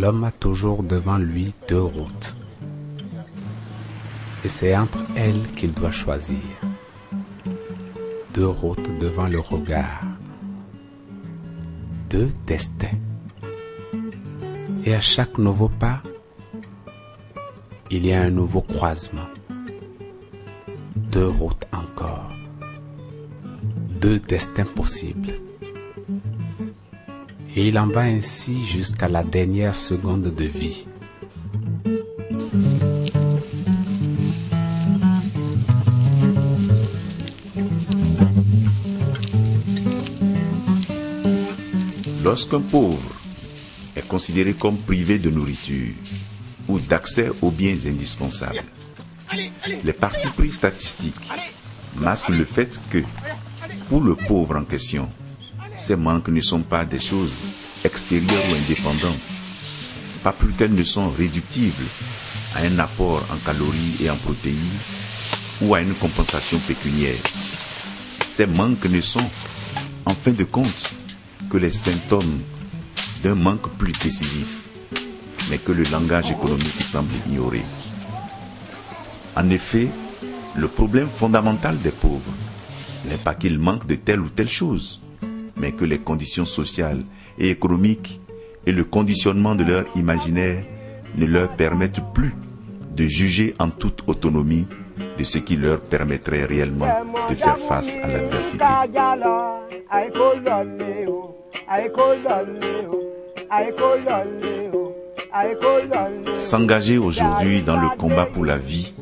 L'homme a toujours devant lui deux routes. Et c'est entre elles qu'il doit choisir. Deux routes devant le regard. Deux destins. Et à chaque nouveau pas, il y a un nouveau croisement. Deux routes encore. Deux destins possibles. Et il en va ainsi jusqu'à la dernière seconde de vie. Lorsqu'un pauvre est considéré comme privé de nourriture ou d'accès aux biens indispensables, les partis pris statistiques masquent le fait que, pour le pauvre en question, ces manques ne sont pas des choses extérieures ou indépendantes, pas plus qu'elles ne sont réductibles à un apport en calories et en protéines ou à une compensation pécuniaire. Ces manques ne sont, en fin de compte, que les symptômes d'un manque plus décisif, mais que le langage économique semble ignorer. En effet, le problème fondamental des pauvres n'est pas qu'ils manquent de telle ou telle chose, mais que les conditions sociales et économiques et le conditionnement de leur imaginaire ne leur permettent plus de juger en toute autonomie de ce qui leur permettrait réellement de faire face à l'adversité. S'engager aujourd'hui dans le combat pour la vie,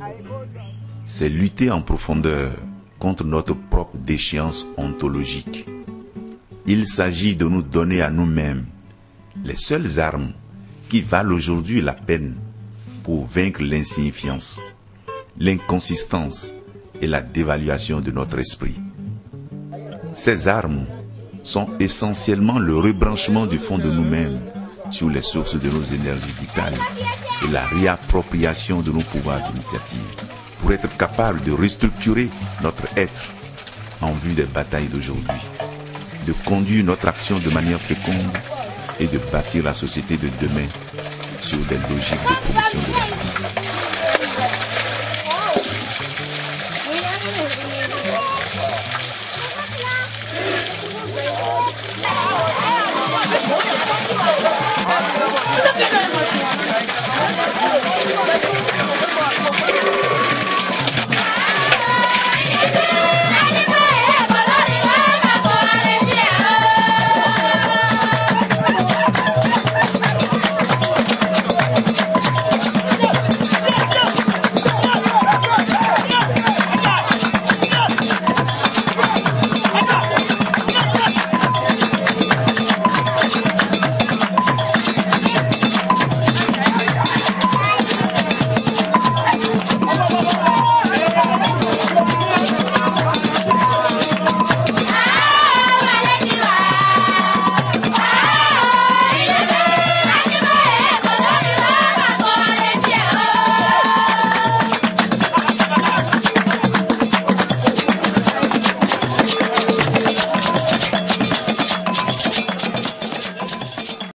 c'est lutter en profondeur contre notre propre déchéance ontologique. Il s'agit de nous donner à nous-mêmes les seules armes qui valent aujourd'hui la peine pour vaincre l'insignifiance, l'inconsistance et la dévaluation de notre esprit. Ces armes sont essentiellement le rebranchement du fond de nous-mêmes sur les sources de nos énergies vitales et la réappropriation de nos pouvoirs d'initiative pour être capable de restructurer notre être en vue des batailles d'aujourd'hui, de conduire notre action de manière féconde et de bâtir la société de demain sur des logiques de promotion de la vie.